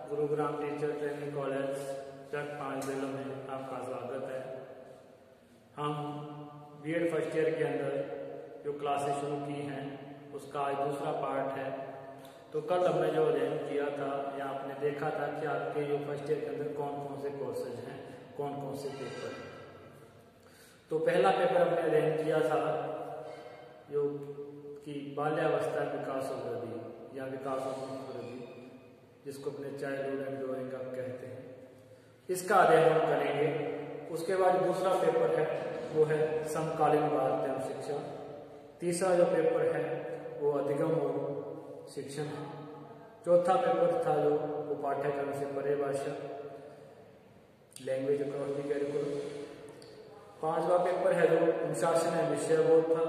Gurugram teacher training college चक 5 जिलों में आपका स्वागत है। हम बीएड फर्स्ट ईयर के अंदर जो क्लासेस शुरू की हैं उसका आज दूसरा पार्ट है। तो कल हमने जो अध्ययन किया था या आपने देखा था कि आपके जो फर्स्ट ईयर के अंदर कौन कौन से कोर्सेज हैं, कौन कौन से पेपर हैं। तो पहला पेपर हमने अध्ययन किया था जो कि बाल्यावस्था विकासोवृद्धि या विकासोन्मुख वृद्धि, जिसको अपने चाइल्डहुड एंड ग्रोइंग अप कहते हैं, इसका अध्ययन हम करेंगे। उसके बाद दूसरा पेपर है वो है समकालीन भारत एवं शिक्षा। तीसरा जो पेपर है वो अधिगम और शिक्षण है। चौथा पेपर था जो वो पाठ्यक्रम से परे भाषा, लैंग्वेज अक्रॉस द करिकुलम। पांचवा पेपर है जो अनुशासन है विषय बोध था।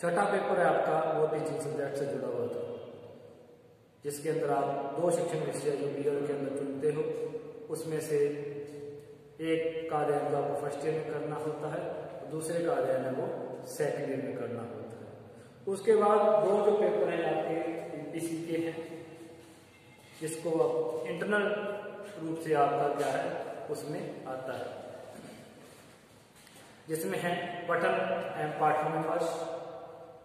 छठा पेपर है आपका वो टीचिंग सब्जेक्ट से जुड़ा हुआ था, जिसके अंदर आप 2 शिक्षण विषय जो बीएड के अंदर चुनते हो उसमें से एक का अध्ययन जो आपको फर्स्ट ईयर में करना होता है, दूसरे का अध्ययन है वो सेकेंड ईयर में करना होता है। उसके बाद 2 जो पेपर हैं आपके यूपीसी के हैं, जिसको आप इंटरनल रूप से आपका क्या है उसमें आता है, जिसमें है पठन एवं पाठन विकास,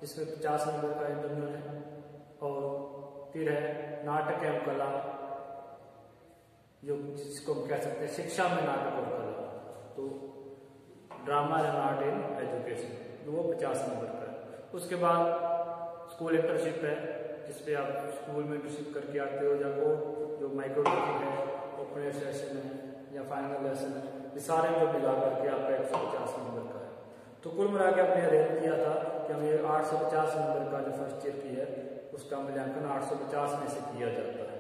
जिसमें 50 नंबर का इंटरनल है। और फिर है नाटक एवं कला, जो जिसको हम कह सकते हैं शिक्षा में नाटक और कला, तो drama and art in education, वो 50 नंबर का है। उसके बाद स्कूल इंटर्नशिप है, जिसपे आप स्कूल में इंटर्नशिप करके आते हो, या वो जो माइक्रो टीचिंग है, ओपन सेशन है या फाइनल लेसन है, ये सारे जो मिला करके आपका 150 नंबर का है। तो कुल मिला के आपने अध्ययन किया था कि हमें 850 नंबर का जो फर्स्ट ईयर की है उसका मूल्यांकन 850 में से किया जाता है।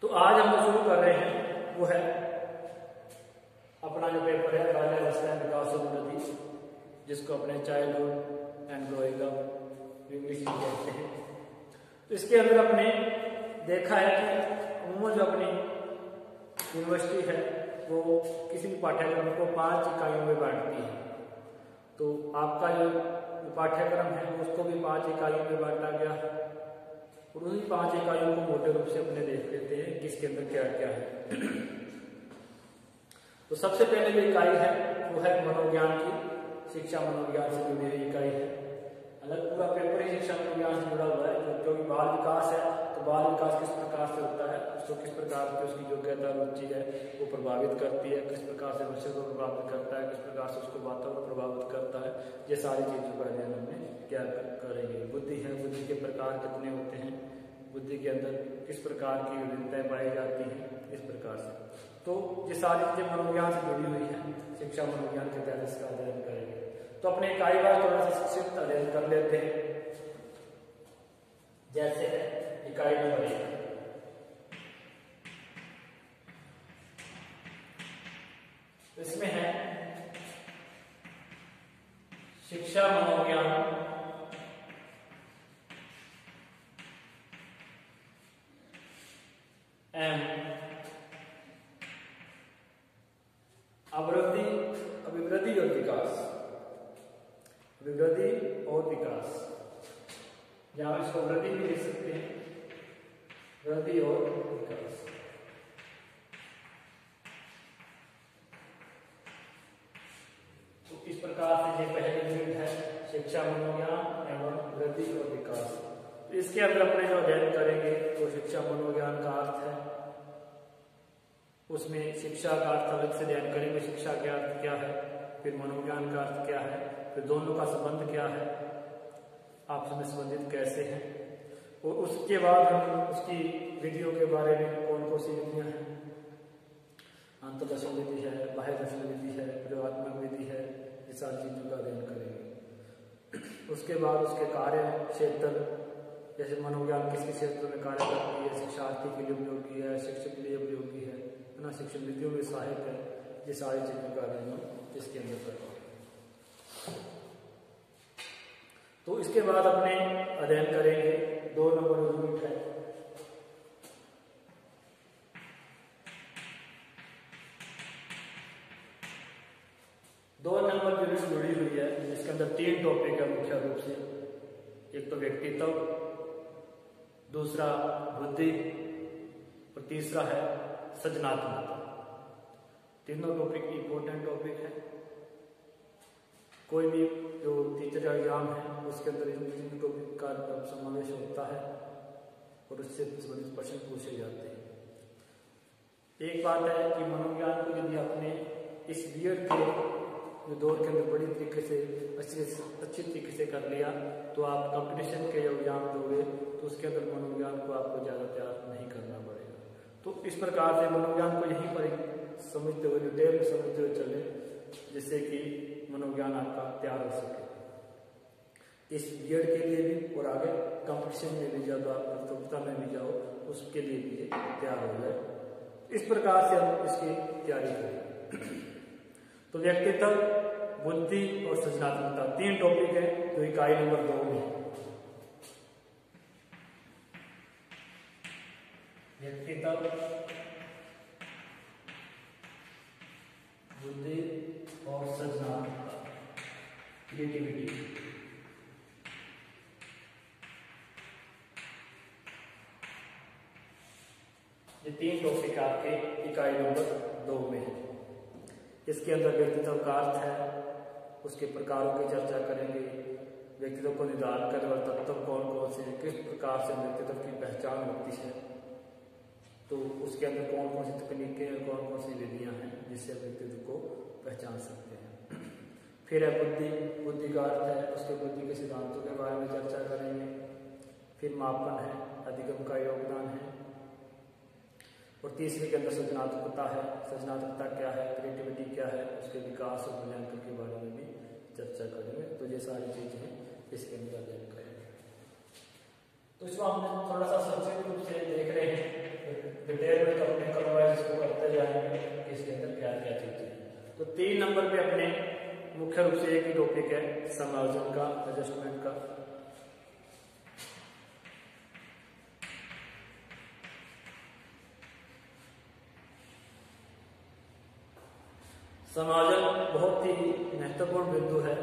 तो आज हम जो शुरू कर रहे हैं वो है अपना जो पेपर है बाल्यावस्था विकासोवृद्धि, जिसको अपने childhood and growing up English में कहते हैं। तो इसके अंदर आपने देखा है कि अमूमन जो अपनी यूनिवर्सिटी है वो किसी भी पाठ्यक्रम को 5 इकाइयों में बांटती है। तो आपका जो पाठ्यक्रम है उसको भी 5 इकाइयों में बांटा गया है, और उन्हीं 5 इकाइयों को मोटे रूप से अपने देख लेते हैं कि इसके अंदर क्या क्या है। तो सबसे पहले जो इकाई है वो है मनोविज्ञान की, शिक्षा मनोविज्ञान से जुड़ी हुई इकाई है। अलग पूरा पेपर ही शिक्षा मनोविज्ञान से जुड़ा हुआ है, क्योंकि बाल विकास है तो बाल विकास किस प्रकार से होता है, उसको किस प्रकार से उसकी योग्यता रुचि है वो प्रभावित करती है, किस प्रकार से बच्चे को प्रभावित करता है, किस प्रकार से उसको वातावरण प्रभावित करता है, ये सारी चीजों का अध्ययन हमने क्या करेंगे। बुद्धि है, बुद्धि के प्रकार कितने होते हैं, बुद्धि के अंदर किस प्रकार की विभिन्नताएं पाई जाती हैं, इस प्रकार से। तो ये सारी चीजें मनोविज्ञान से जुड़ी हुई है, शिक्षा मनोविज्ञान के तहत इसका अध्ययन करेंगे। तो अपने इकाई बार थोड़ा सा संक्षिप्त अध्ययन कर लेते हैं। जैसे इकाई नंबर 1, इसमें है शिक्षा मनोविज्ञान एवं अभिवृद्धि और विकास, अभिवृद्धि और विकास, जहां इसको वृद्धि भी लिख सकते हैं, वृद्धि और विकास। तो इस प्रकार से ये पहली यूनिट है शिक्षा मनोविज्ञान एवं वृद्धि और विकास। तो इसके अंदर अपने जो अध्ययन करेंगे तो शिक्षा मनोविज्ञान का अर्थ है, उसमें शिक्षा का अर्थ अलग से अध्ययन करेंगे, शिक्षा का अर्थ क्या है, फिर मनोविज्ञान का अर्थ क्या है, फिर दोनों का संबंध क्या है, आपस में संबंधित कैसे हैं, और उसके बाद हम उसकी विधियों के बारे में कौन कौन सी विधियां हैं, अंतर्दर्शन विधि है, बाह्य दर्शन विधि है, प्रयोगात्मक विधि है, ये सारी चीजों का अध्ययन करेंगे। उसके बाद उसके कार्य क्षेत्र, जैसे मनोविज्ञान किस किस क्षेत्र में कार्य करती है, शिक्षार्थी के लिए उपयोगी है, शिक्षक के लिए उपयोगी है ना, शिक्षण नीतियों में सहायक है, ये सारी चीजों का अध्ययन इसके अंदर करते हैं। तो इसके बाद अपने अध्ययन करेंगे 2 नंबर यूनिट है जुड़ी हुई है, जिसके अंदर 3 टॉपिक है मुख्य रूप से। एक तो व्यक्तित्व, दूसरा बुद्धि और तीसरा है सृजनात्मकता। तीनों टॉपिक इंपॉर्टेंट टॉपिक है। कोई भी जो टीचर का एग्जाम है उसके अंदर इन टॉपिक का समावेश होता है और उससे संबंधित प्रश्न पूछे जाते हैं। एक बात है कि मनोविज्ञान को यदि आपने इस बीएड के दौर के अंदर बड़ी तरीके से अच्छी तरीके से कर लिया तो आप कंपटीशन के एग्जाम दोगे तो उसके अंदर मनोविज्ञान को आपको ज़्यादा तैयार नहीं करना पड़ेगा। तो इस प्रकार से मनोविज्ञान को यहीं पर समझते हुए, डिटेल में समझते हुए चले, जिससे कि मनोविज्ञान आपका तैयार हो सके इस बीएड के लिए भी, और आगे कंपटीशन में भी जब आप प्रतियोगिता में भी जाओ उसके लिए भी तैयार हो जाए। इस प्रकार से हम इसकी तैयारी करें। तो व्यक्तित्व, बुद्धि और सृजनात्मकता 3 टॉपिक है जो इकाई नंबर 2 में है। व्यक्तित्व, बुद्धि और सृजनात्मकता, क्रिएटिविटी। ये 3 टॉपिक आपके इकाई नंबर 2 में है। इसके अंदर व्यक्तित्व का अर्थ है, उसके प्रकारों की चर्चा करेंगे, व्यक्तित्व को निर्धारण करने वाले तत्व कौन कौन से हैं, किस प्रकार से व्यक्तित्व की पहचान होती है, तो उसके अंदर कौन कौन सी तकनीकें और कौन कौन सी विधियां हैं जिससे व्यक्तित्व को पहचान सकते हैं। फिर है बुद्धि। बुद्धि का अर्थ है, उसके बुद्धि के सिद्धांतों के बारे में चर्चा करेंगे। फिर मापन है, अधिगम का योगदान है, और तीसरे के अंदर सृजनात्मकता है। सृजनात्मकता क्या है, क्रिएटिविटी क्या है, उसके विकास और मूल्यांकन के बारे में भी चर्चा करेंगे। तो ये सारी चीजें हैं इसके अंदर अध्ययन करेंगे। तो इसको हमने थोड़ा सा संक्षिप्त रूप से देख रहे हैं, डिटेल में अपने कलवाइज इसको करते जाएंगे कि इसके अंदर क्या क्या चीजें हैं। तो 3 नंबर पे अपने मुख्य रूप से एक ही टॉपिक है समायोजन का, एडजस्टमेंट का। समायोजन बहुत ही महत्वपूर्ण बिंदु है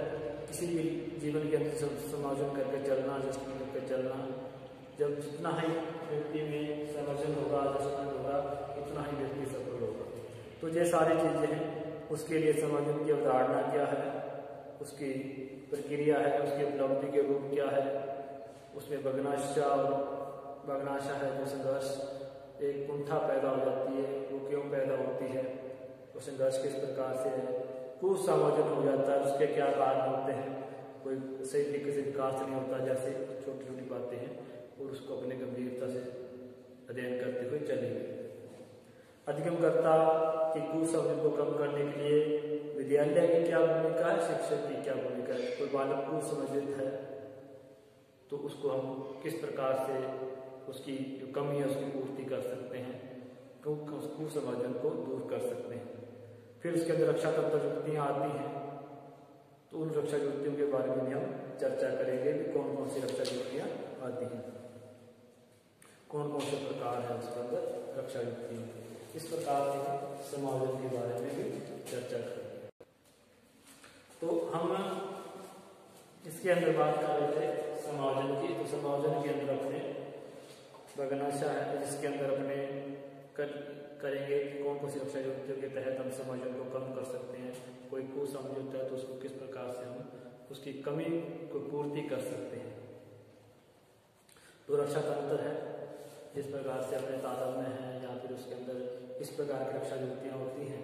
किसी भी जीवन के अंदर। समायोजन करके चलना, एडजस्टमेंट करके चलना, जब जितना ही व्यक्ति में समायोजन होगा, एडजस्टमेंट होगा, उतना ही व्यक्ति सफल होगा। तो ये सारी चीजें हैं। उसके लिए समायोजन की अवधारणा क्या है, उसकी प्रक्रिया है, उसकी उपलब्धि के रूप क्या है, उसमें भग्नाशा है जो संघर्ष, एक कुंठा पैदा हो जाती है, वो क्यों पैदा होती है, तो संघर्ष किस प्रकार से है, कुसमायोजन हो जाता है, उसके क्या कारण होते हैं, कोई सही तरीके से विकास नहीं होता, जैसे छोटी छोटी बातें हैं, और उसको अपने गंभीरता से अध्ययन करते हुए चलेंगे। अधिगमकर्ता की कुसमझ को कम करने के लिए विद्यालय की क्या भूमिका है, शिक्षक की क्या भूमिका है। कोई बालक कुसमझित है तो उसको हम किस प्रकार से उसकी जो कमी है उसकी पूर्ति कर सकते हैं, तो कुसमझन को दूर कर सकते हैं। फिर उसके अंदर रक्षा तंत्र युक्तियाँ आती हैं, तो उन रक्षा युक्तियों के बारे में भी हम चर्चा करेंगे कि कौन कौन सी रक्षा युक्तियाँ आती हैं, कौन कौन से प्रकार है उसके अंदर रक्षा युक्तियों के। इस प्रकार से हम समायोजन के बारे में भी चर्चा करेंगे। तो हम इसके अंदर बात कर रहे थे समायोजन की। तो समायोजन के अंदर अपने भग्नाशा है, जिसके अंदर अपने करेंगे कौन कौन सी रक्षा युक्तियों के तहत हम समायोजन को कम कर सकते हैं। कोई कुसमझ है तो उसको किस प्रकार से हम उसकी कमी को पूर्ति कर सकते हैं। तो रक्षा तंत्र है, जिस प्रकार से अपने तादाद में है, या फिर उसके अंदर इस प्रकार की रक्षा युक्तियाँ होती हैं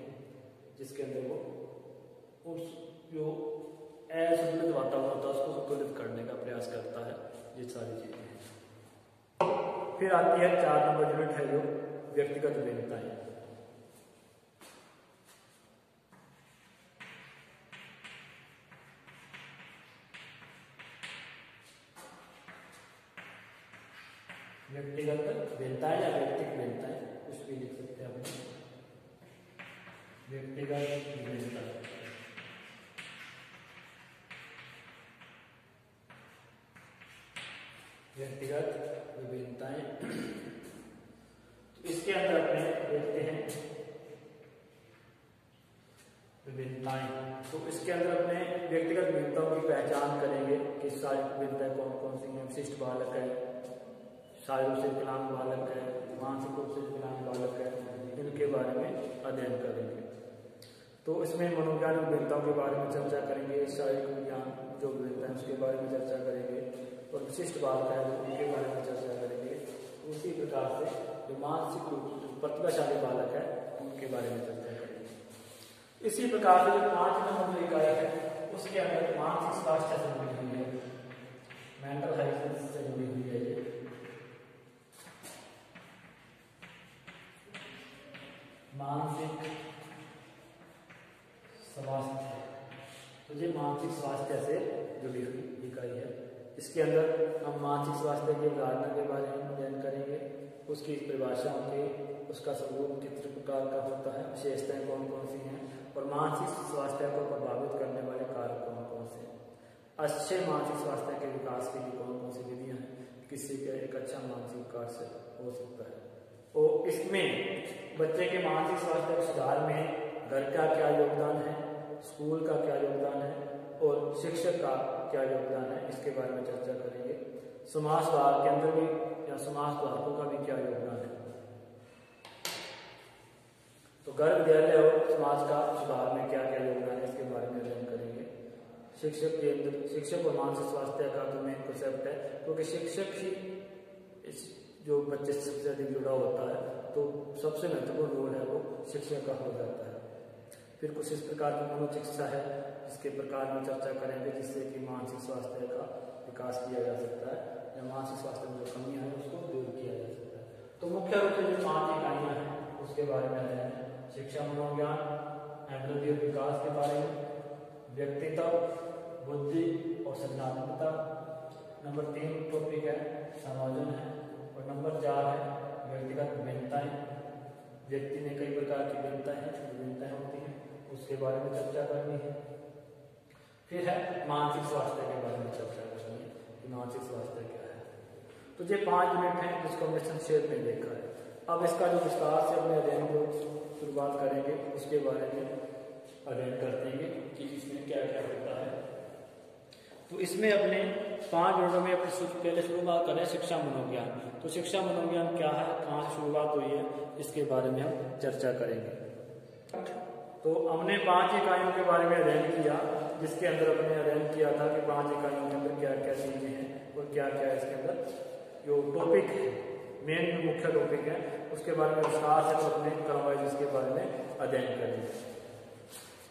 जिसके अंदर वो उस जो असंतुलित वातावरण होता है उसको संतुलित करने का प्रयास करता है। ये सारी चीजें हैं। फिर आती है 4 नंबर यूनिट है जो व्यक्तिगत भिन्नताएं। व्यक्तिगत भिन्नताएं या व्यक्तिगत भिन्नताएं, कुछ भी लिख सकते हैं अपने। व्यक्तिगत भिन्नता, व्यक्तिगत विभिन्नताएं। तो इसके अंदर अपने देखते हैं विभिन्नताएं। तो इसके अंदर अपने व्यक्तिगत विभिन्नताओं की पहचान करेंगे कि सारी विभिन्नताएं कौन कौन सी हैं। विशिष्ट बालक है, शारीरिक रूप से विकलांग बालक है, मानसिक रूप से विकलांग बालक है, इनके बारे में अध्ययन करेंगे। तो इसमें मनोविज्ञान विभिन्नताओं के बारे में चर्चा करेंगे, शारीरिक विज्ञान जो विभिन्नता है उसके बारे में चर्चा करेंगे, और विशिष्ट बालक है उनके बारे में चर्चा करेंगे। उसी प्रकार से जो मानसिक रूप से प्रतिभाशाली बालक है उनके बारे में चर्चा करेंगे। इसी प्रकार से जो 5 नंबर जो इकाई है उसके अंदर मानसिक स्वास्थ्य से जुड़ी हुई है, मेंटल हेल्थ से जुड़ी हुई है ये। मानसिक स्वास्थ्य, तो ये मानसिक स्वास्थ्य से जुड़ी हुई इकाई है। इसके अंदर हम मानसिक स्वास्थ्य की अवधारणा के बारे में अध्ययन करेंगे, उसकी परिभाषाओं के, उसका स्वरूप किस प्रकार का होता है, विशेषताएं कौन कौन सी हैं, और मानसिक स्वास्थ्य को प्रभावित करने वाले कारक कौन कौन से हैं, अच्छे मानसिक स्वास्थ्य के विकास के लिए कौन कौन सी विधियां हैं, किसी का एक अच्छा मानसिक विकास हो सकता है। और इसमें बच्चे के मानसिक स्वास्थ्य के सुधार में घर का क्या योगदान है, स्कूल का क्या योगदान है, और शिक्षक का क्या योगदान है, इसके बारे में चर्चा करेंगे। समाज सुधार के अंदर भी या समाज सुधारकों का भी क्या योगदान है, तो घर, विद्यालय और समाज का सुधार में क्या क्या योगदान है, इसके बारे में अध्ययन करेंगे। शिक्षक के अंदर, शिक्षक और मानसिक स्वास्थ्य का जो मेन कंसेप्ट है, क्योंकि शिक्षक ही इस जो बच्चे से सबसे अधिक जुड़ा होता है, तो सबसे महत्वपूर्ण रोल है वो शिक्षक का हो जाता है। फिर कुछ इस प्रकार की मनोचिकित्सा है जिसके प्रकार में चर्चा करेंगे, जिससे कि मानसिक स्वास्थ्य का विकास किया जा सकता है या मानसिक स्वास्थ्य में जो कमियां हैं उसको दूर किया जा सकता है। तो मुख्य रूप से जो 5 इकाइयां हैं उसके बारे में है शिक्षा मनोविज्ञान, अभिवृद्धि और विकास के बारे में, व्यक्तित्व, बुद्धि और सृजनात्मकता। नंबर 3 टॉपिक है समायोजन है, और नंबर 4 है व्यक्तिगत विभिन्नताएं। व्यक्ति में कई प्रकार की विभिन्नताएं होती हैं, उसके बारे में चर्चा करनी है। फिर है मानसिक स्वास्थ्य के बारे में चर्चा करनी है कि मानसिक स्वास्थ्य क्या है। तो ये 5 यूनिट हैं जिसको हमने संक्षेप में देखा है। अब इसका जो विस्तार से अपने अध्ययन को शुरुआत करेंगे उसके बारे में अध्ययन करते हैं कि इसमें क्या क्या होता है। तो इसमें अपने 5 यूनिटों में अपने पहले शुरुआत करें शिक्षा मनोविज्ञान। तो शिक्षा मनोविज्ञान क्या है, कहाँ से शुरुआत हुई है, इसके बारे में हम चर्चा करेंगे। तो हमने 5 इकाइयों के बारे में अध्ययन किया, जिसके अंदर अपने अध्ययन किया था कि 5 इकाइयों के अंदर क्या क्या चीजें हैं और क्या क्या इसके अंदर जो टॉपिक है, मेन मुख्य टॉपिक है, उसके बारे में विस्तार से तो अपने क्रमवाइज इसके बारे में अध्ययन करेंगे।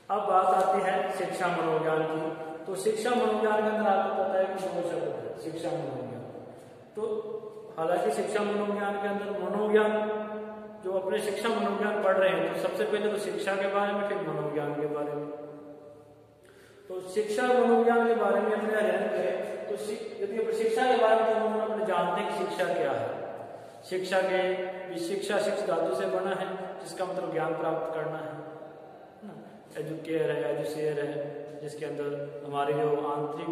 अब बात आती है शिक्षा मनोविज्ञान की। तो शिक्षा मनोविज्ञान के अंदर आपको पता है कि 2 शब्द है, शिक्षा मनोविज्ञान। तो हालांकि शिक्षा मनोविज्ञान के अंदर मनोविज्ञान जो अपने शिक्षा मनोविज्ञान पढ़ रहे हैं, तो सबसे पहले तो शिक्षा के बारे में, फिर मनोविज्ञान के बारे में। तो शिक्षा मनोविज्ञान के बारे में अपने अध्ययन करें तो यदि अपने शिक्षा के बारे में तो अपने जानते हैं कि शिक्षा क्या है। शिक्षा के शिक्षा शिक्ष धातु से बना है, जिसका मतलब ज्ञान प्राप्त करना है ना। एजुकेयर है, एजुसेयर है, जिसके अंदर हमारे जो आंतरिक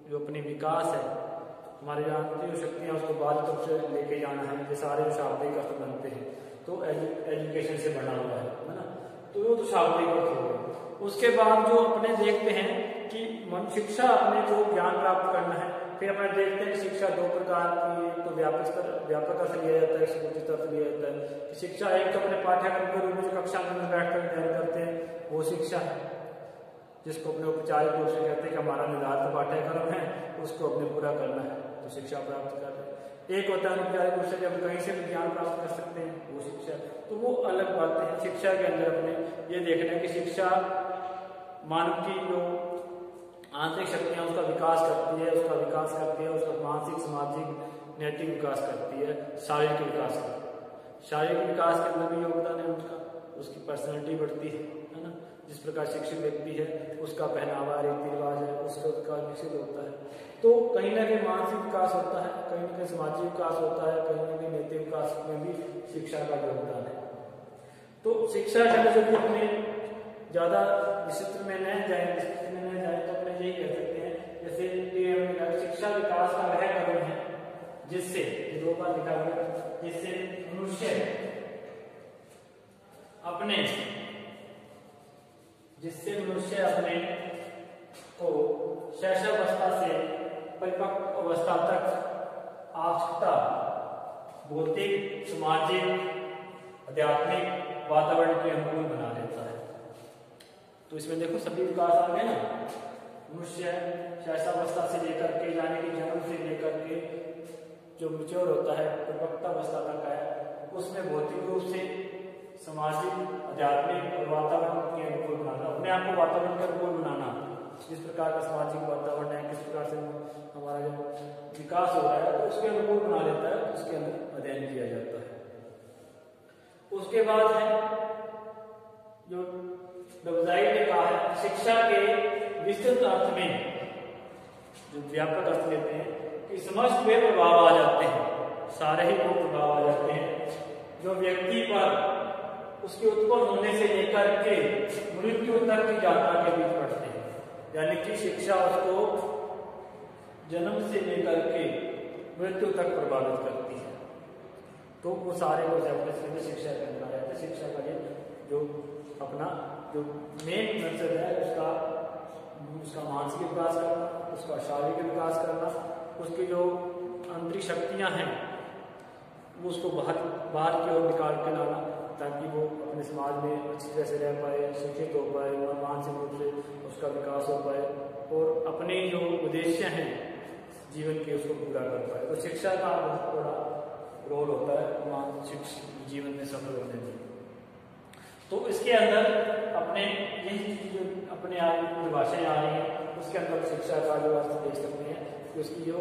जो अपनी विकास है, हमारी जो आंतरिक शक्तियाँ उसको बाहर तरफ से लेके जाना है, ये सारे जो शाब्दिक अर्थ बनते हैं तो एजुकेशन से बना हुआ है ना। तो वो तो शाब्दिक अर्थ हो गए। उसके बाद जो अपने देखते हैं कि शिक्षा अपने को ज्ञान प्राप्त करना है, फिर अपने देखते हैं कि शिक्षा 2 प्रकार की, तो व्यापक अर्थ लिया जाता है, संकुचित अर्थ लिया जाता है। शिक्षा एक तो अपने पाठ्यक्रम के रूप में जो कक्षा में बैठकर अध्ययन करते हैं वो शिक्षा है, जिसको अपने औपचारिक रूप से कहते हैं कि हमारा निर्धारित पाठ्यक्रम है, उसको अपने पूरा करना है तो शिक्षा प्राप्त कर रहे हैं। एक होता है औपचारिक रूप से जब कहीं से भी ज्ञान प्राप्त कर सकते हैं, वो शिक्षा, तो वो अलग बातें हैं। शिक्षा के अंदर अपने ये देखना है कि शिक्षा मानव की जो आंतरिक शक्तियां उसका विकास करती है, उसका मानसिक, सामाजिक, नैतिक विकास करती है, शारीरिक विकास करती है। शारीरिक विकास के अंदर भी योगदान है उसका, उसकी पर्सनैलिटी बढ़ती है ना। जिस प्रकार शिक्षित व्यक्ति है उसका पहनावा, रीति रिवाज है, उसका विकास विकसित होता है। तो कहीं ना कहीं मानसिक विकास होता है, कहीं ना कहीं सामाजिक विकास होता है, कहीं ना कहीं नैतिक विकास में भी शिक्षा का योगदान है। तो शिक्षा के अंदर जब अपने ज्यादा विचित्र में न जाए तो अपने यही कह सकते हैं, जैसे शिक्षा विकास का वह कदम है जिससे 2 बार लिखा गया, जिससे मनुष्य अपने को शैशवावस्था से परिपक्व अवस्था तक आवश्यकता भौतिक, सामाजिक, आध्यात्मिक वातावरण के अनुकूल बना देता है। तो इसमें देखो सभी विकास आ गए ना, मनुष्य शैशवावस्था से लेकर के यानी कि जन्म से लेकर के जो मैच्योर होता है परिपक्वावस्था तक है, उसमें भौतिक रूप से, सामाजिक, आध्यात्मिक और वातावरण के अनुकूल बनाना, अपने आप को वातावरण के अनुकूल बनाना, जिस प्रकार का सामाजिक वातावरण है, किस प्रकार से हमारा जो विकास हो रहा है तो उसके अनुकूल बना लेता है, उसके अंदर अध्ययन किया जाता है। उसके बाद है जो डबजाई ने कहा है, शिक्षा के विस्तृत अर्थ में जो व्यापक अर्थ लेते हैं कि समस्त वे प्रभाव आ जाते हैं, सारे ही वो प्रभाव आ जाते हैं जो व्यक्ति पर उसके उत्पन्न होने से लेकर के मृत्यु तक की यात्रा के बीच पड़ते हैं। यानी कि शिक्षा उसको जन्म से लेकर के मृत्यु तक प्रभावित करती है। तो वो सारे वो शिक्षा के अंदर आ जाते हैं। शिक्षा का ये जो अपना जो मेन मकसद है उसका मानसिक विकास करना, उसका शारीरिक विकास करना, उसकी जो आंतरिक शक्तियां हैं वो उसको बाहर की ओर निकाल के लाना, ताकि वो अपने समाज में अच्छी तरह से रह पाए, शिक्षित हो पाए, मानसिक रूप से उसका विकास हो पाए और अपने जो उद्देश्य हैं जीवन के उसको पूरा कर पाए। तो शिक्षा का बहुत बड़ा रोल होता है मानसिक जीवन में सफल होने में। तो इसके अंदर अपने यही जो अपने आप परिभाषाएं आ रही हैं उसके अंदर शिक्षा का जो अर्थ देख सकते हैं कि उसकी जो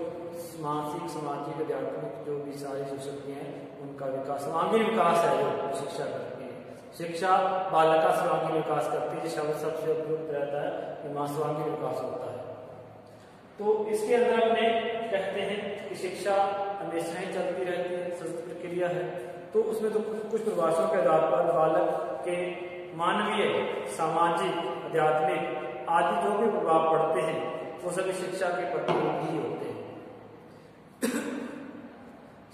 मानसिक, सामाजिक, आध्यात्मिक जो भी सारी जो शक्तियां हैं उनका विकास, सर्वांगीण विकास है जो शिक्षा करती है। शिक्षा बालक का सर्वांगीण विकास करती है, शब्द सबसे उपयुक्त रहता है कि मां सर्वांगीण विकास होता है। तो इसके अंदर अपने कहते हैं कि शिक्षा हमेशा ही चलती रहती है, सतत प्रक्रिया है। तो उसमें तो कुछ परिभाषाओं के आधार पर बालक के मानवीय, सामाजिक, आध्यात्मिक आदि जो भी प्रभाव पड़ते हैं वो सभी शिक्षा के प्रतिरूप ही होते हैं।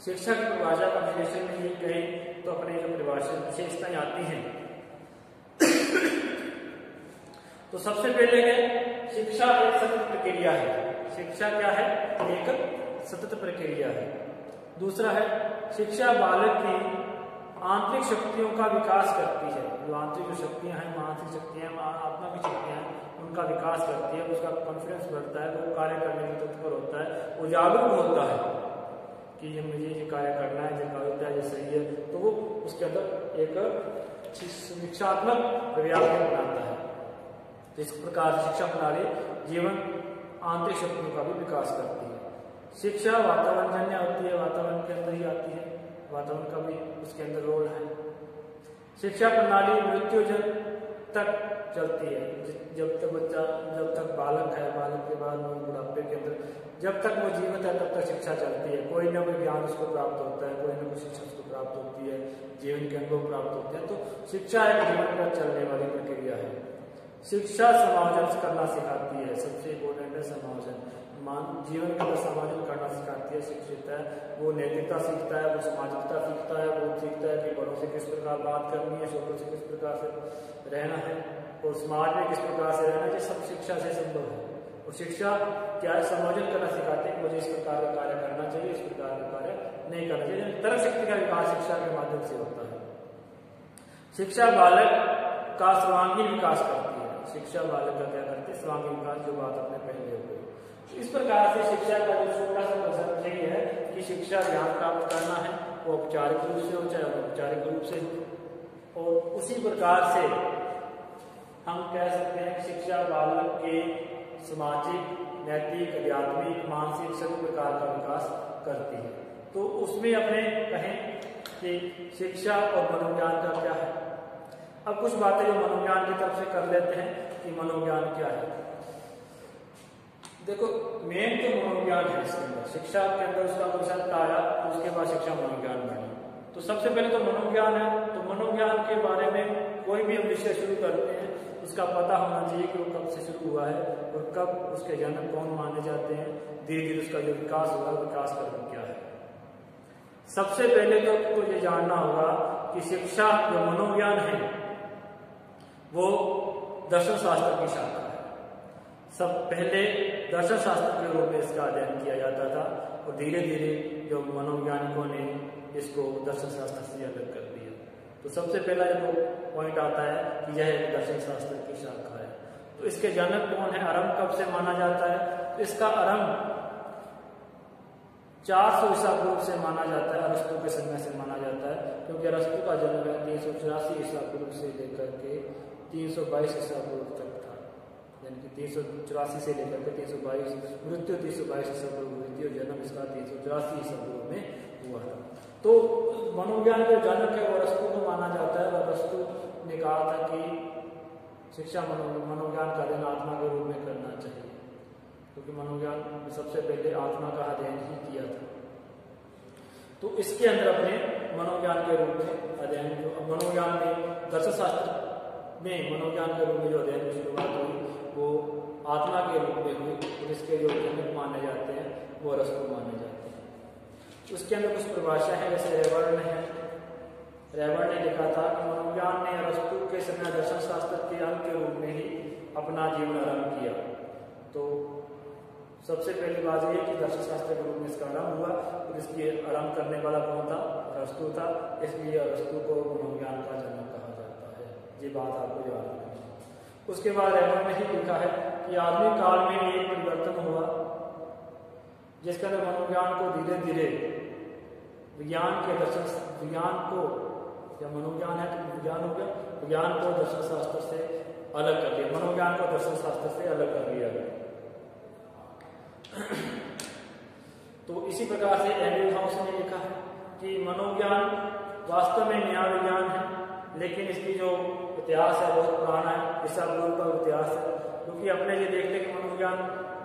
शिक्षा की परिभाषा का विश्लेषण में ये कहें तो अपने जो परिभाषा विशेषताएं आती हैं तो सबसे पहले है शिक्षा एक सतत प्रक्रिया है। शिक्षा क्या है? एक सतत प्रक्रिया है। दूसरा है शिक्षा बालक की आंतरिक शक्तियों का विकास करती है। जो आंतरिक जो शक्तियां हैं, मानसिक शक्तियां, आत्मा की शक्तियां हैं, उनका विकास करती है, उसका कॉन्फिडेंस बढ़ता है, वो कार्य करने में तत्पर होता है, वो जागरूक होता है कि ये मुझे ये कार्य करना है, ये गलत है, ये सही है। तो वो उसके अंदर एक शिक्षात्मक प्रक्रिया बनाता है। तो इस प्रकार से शिक्षा प्रणाली जीवन आंतरिक शक्तियों का भी विकास करती है। शिक्षा वातावरण जन्य होती है, वातावरण के अंदर ही आती है, वातावरण का भी उसके अंदर रोल है। शिक्षा प्रणाली मृत्यु तक चलती है। जब तक बच्चा, जब तक बालक है, बालक के बाद बुढ़ापे के अंदर जब तक वो जीवित है तब तक शिक्षा चलती है। कोई ना कोई ज्ञान उसको प्राप्त होता है, कोई ना कोई शिक्षा उसको प्राप्त होती है, जीवन के अनुभव प्राप्त होते हैं। तो शिक्षा एक जीवन पर चलने वाली प्रक्रिया है। शिक्षा समायोजन करना सिखाती है, सबसे इम्पोर्टेंट है समायोजन। जीवन के अंदर समायोजन करना सिखाती है। शिक्षित है वो नैतिकता सीखता है, वो सामाजिकता सीखता है, वो सीखता है कि बड़ों से किस प्रकार बात करनी है, छोटों से किस प्रकार से रहना है और समाज में किस प्रकार से रहना है। ये सब शिक्षा से संभव है। और शिक्षा क्या है? समायोजन करना सिखाते हैं कि मुझे इस प्रकार का कार्य करना चाहिए, इस प्रकार का कार्य नहीं करना चाहिए। तर्क शक्ति का विकास शिक्षा के माध्यम से होता है। शिक्षा बालक का सर्वांगीण विकास करती है। शिक्षा बालक का क्या करती है? सर्वांगीण विकास, जो बात अपने पहले हो गई। इस प्रकार से शिक्षा का जो छोटा सा कंसेप्ट यही है कि शिक्षा ज्ञान प्राप्त करना है, वो औपचारिक रूप से हो चाहे औपचारिक रूप से हो। और उसी प्रकार से हम कह सकते हैं कि शिक्षा बालक के सामाजिक, नैतिक, आध्यात्मिक, मानसिक सभी प्रकार का विकास करती है। तो उसमें अपने कहें कि शिक्षा और मनोविज्ञान का क्या है। अब कुछ बातें जो मनोविज्ञान की तरफ से कर लेते हैं कि मनोविज्ञान क्या है। देखो मेन तो मनोविज्ञान है इसके अंदर। शिक्षा के अंदर उसका कंसेप्ट आया तो उसके बाद शिक्षा मनोविज्ञान बनी। तो सबसे पहले तो मनोविज्ञान है। तो मनोविज्ञान के बारे में कोई भी हम विषय शुरू करते हैं उसका पता होना चाहिए कि वो कब से शुरू हुआ है और कब उसके जन्म कौन माने जाते हैं, धीरे धीरे उसका जो विकास होगा, विकास कर्म क्या है। सबसे पहले तो ये जानना होगा कि शिक्षा जो मनोविज्ञान है वो दर्शन शास्त्र की शाखा है। सब पहले दर्शन शास्त्र के रूप में इसका अध्ययन किया जाता था और धीरे धीरे जो मनोवैज्ञानिकों ने इसको दर्शन शास्त्र से अलग कर दिया। तो सबसे पहला जो पॉइंट आता है कि यह एक दर्शन शास्त्र की शाखा है। तो इसके जनक कौन है? आरंभ कब से माना जाता है? तो इसका आरंभ 400 ईसा पूर्व से माना जाता है, अरस्तु के समय से माना जाता है, क्योंकि अरस्तु का जन्म 384 ईसा पूर्व से लेकर के 322 ईसा पूर्व तक था, यानी कि 384 से लेकर के 322, मृत्यु 322 ईसा पूर्व हुई थी और जन्म इसका 384 ईसा पूर्व में हुआ था। तो मनोविज्ञान का जनक है वो अरस्तु को माना जाता है, और अरस्तु ने कहा था कि शिक्षा मनोविज्ञान का अध्ययन आत्मा के रूप में करना चाहिए, क्योंकि मनोविज्ञान में सबसे पहले आत्मा का अध्ययन ही किया था। तो इसके अंदर अपने मनोविज्ञान के रूप में अध्ययन, जो मनोविज्ञान में दर्शन शास्त्र में मनोविज्ञान के रूप में जो अध्ययन की शुरुआत हुई वो आत्मा के रूप में हुई, और इसके जो जनक माने जाते हैं वो अरस्तु माने जाते हैं। उसके अंदर कुछ परिभाषा है, जैसे रेबर्न ने लिखा था कि मनोविज्ञान ने अरस्तु के समय दर्शन शास्त्र के अंग के रूप में ही अपना जीवन आरंभ किया। तो सबसे पहली बात यह कि दर्शन शास्त्र के रूप में इसका आरंभ हुआ, और इसकी आरंभ करने वाला कौन था? अरस्तु था, इसलिए अरस्तु को मनोविज्ञान का जनक कहा जाता है। ये बात आपको याद रखनी है। उसके बाद रेबर्न ने ही लिखा है कि आधुनिक काल में एक परिवर्तन हुआ जिसके अंदर मनोविज्ञान को धीरे धीरे विज्ञान के दर्शन, विज्ञान को, या मनोविज्ञान है तो विज्ञान हो गया, विज्ञान को दर्शन शास्त्र से अलग कर दिया, मनोविज्ञान को दर्शन शास्त्र से अलग कर दिया गया। तो इसी प्रकार से एबिंगहाउस ने लिखा है कि मनोविज्ञान वास्तव में नया विज्ञान है, लेकिन इसकी जो इतिहास है बहुत पुराना है, ईसा पूर्व का इतिहास है, क्योंकि अपने ये देखते कि मनोविज्ञान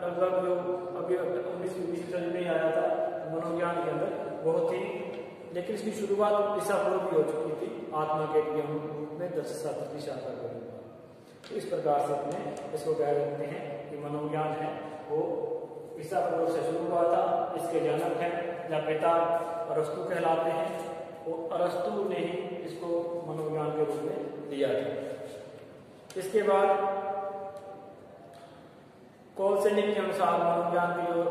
लगभग जो अभी 19वीं सदी में आया था मनोविज्ञान के अंदर बहुत ही, लेकिन इसकी शुरुआत ईसा पूर्व भी हो चुकी थी आत्मा के रूप में दर्शन शास्त्र की शाखा के रूप में। तो इस प्रकार से अपने इसको कह सकते हैं कि मनोविज्ञान है वो ईसा पूर्व से शुरू हुआ था। इसके जनक हैं या पिता अरस्तु कहलाते हैं, वो अरस्तु ने ही इसको मनोविज्ञान के रूप में लिया था। इसके बाद कोलसेनिक के अनुसार मनोविज्ञान के जो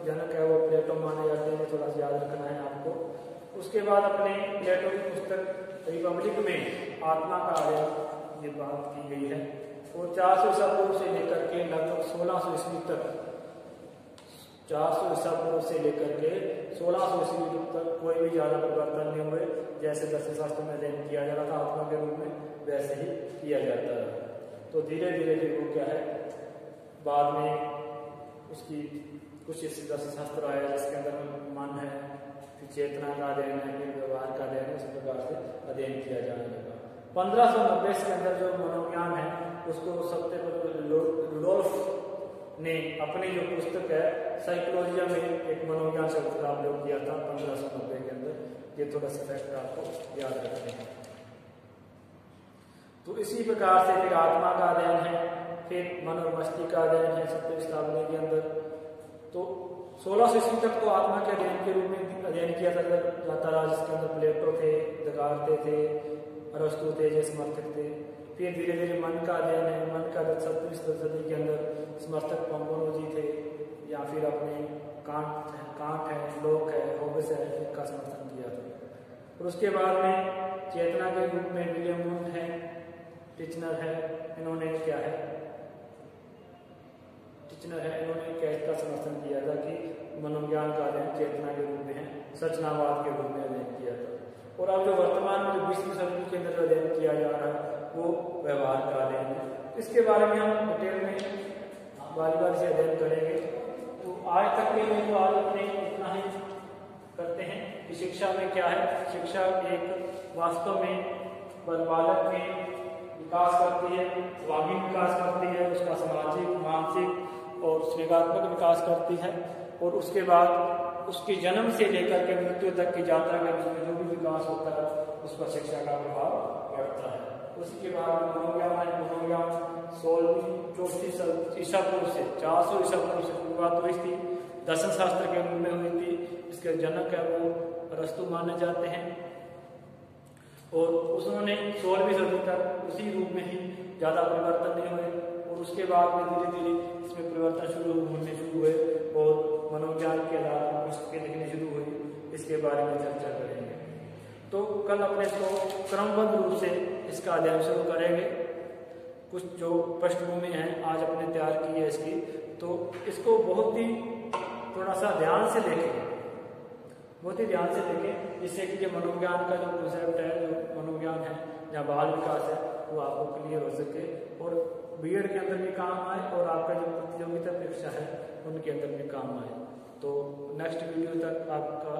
जनक है वो प्लेटो माने जाते हैं, थोड़ा सा याद रखना है आपको। उसके बाद अपने प्लेटो की पुस्तक रिपब्लिक में आत्मा का अध्ययन ये बात की गई है, वो 400 ईसा पूर्व से लेकर के लगभग 1600 ईस्वी तक, 400 ईसा पूर्व से लेकर के 1600 ईस्वी तक कोई भी ज्यादा परिवर्तन नहीं हुए। जैसे दर्शन शास्त्र में अध्ययन किया जा रहा था आत्मा के रूप में, वैसे ही किया जाता है। तो धीरे धीरे वो क्या है, बाद में उसकी कुछ दर्शन शास्त्र आया जिसके अंदर मन है, फिर चेतना का अध्ययन है, फिर व्यवहार का अध्ययन है, इस प्रकार से अध्ययन किया जाने लगा। 1590 के अंदर जो मनोविज्ञान है उसको सबसे पहले रुडोल्फ ने अपनी जो पुस्तक है साइकोलॉजिया में एक मनोविज्ञान शब्द का प्रयोग किया था 1590 के अंदर। ये थोड़ा सा फैक्ट आपको याद रखते हैं। तो इसी प्रकार से फिर आत्मा का अध्ययन है, फिर मन और मस्तिष्क का अध्ययन है 17वीं शताब्दी के अंदर। तो 1600 ईस्वी तक तो आत्मा के अध्ययन के रूप में अध्ययन किया जाता रहा, जिसके अंदर प्लेटो थे, देकार्त थे, अरस्तु थे जो समर्थक थे। फिर धीरे धीरे मन का अध्ययन है, मन का 17वीं सदी के अंदर समर्थक पोम्बोनो थे, या फिर अपने कांट है, लोक है, होबेस है, इनका समर्थन किया था। और उसके बाद में चेतना के रूप में विलियम वुंड है, टिचनर है, इन्होंने क्या है, इन्होंने क्या इसका समर्थन किया था कि मनोविज्ञान का अध्ययन चेतना के रूप में है, सचनावाद के रूप में अध्ययन किया था। और अब जो वर्तमान में जो 20वीं सदी के अंदर अध्ययन किया जा रहा है वो व्यवहार का अध्ययन है। इसके बारे में हम डिटेल में बार से अध्ययन करेंगे। तो आज तक के लिए तो आज अपने इतना ही करते हैं कि शिक्षा में क्या है। शिक्षा एक वास्तव में बालक में विकास करती है, स्वांगिक विकास करती है, उसका सामाजिक, मानसिक और स्वेगात्मक विकास करती है, और उसके बाद उसके जन्म से लेकर के मृत्यु तक की यात्रा के उसमें जो भी विकास होता है उस पर शिक्षा का प्रभाव पड़ता है। उसी के बाद मनोविज्ञान 16वीं ईसा पूर्व से 400 ईसा पूर्व से शुरुआत हुई थी, दर्शन शास्त्र के रूप में हुई थी। इसके जनक है वो अरस्तु माने जाते हैं, और उन्होंने 16वीं सदी तक उसी रूप में ही ज्यादा परिवर्तन नहीं हुए। और उसके बाद में धीरे धीरे इसमें परिवर्तन होने शुरू हुए, और मनोविज्ञान के आधार पर पुस्तकें लिखनी शुरू हुई, इसके बारे में चर्चा करेंगे। तो कल अपने इसको क्रमबद्ध रूप से इसका अध्ययन शुरू करेंगे। कुछ जो पृष्ठभूमि है आज अपने तैयार की है इसकी, तो इसको बहुत ही थोड़ा सा ध्यान से देखें, बहुत ही ध्यान से देखें, जिससे कि ये मनोविज्ञान का जो कॉन्सेप्ट है, जो मनोविज्ञान है या बाल विकास है, वो आपको क्लियर हो सके और बीएड के अंदर भी काम आए और आपका जो प्रतियोगिता परीक्षा है उनके अंदर भी काम आए। तो नेक्स्ट वीडियो तक आपका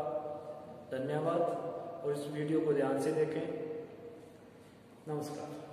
धन्यवाद और इस वीडियो को ध्यान से देखें। नमस्कार।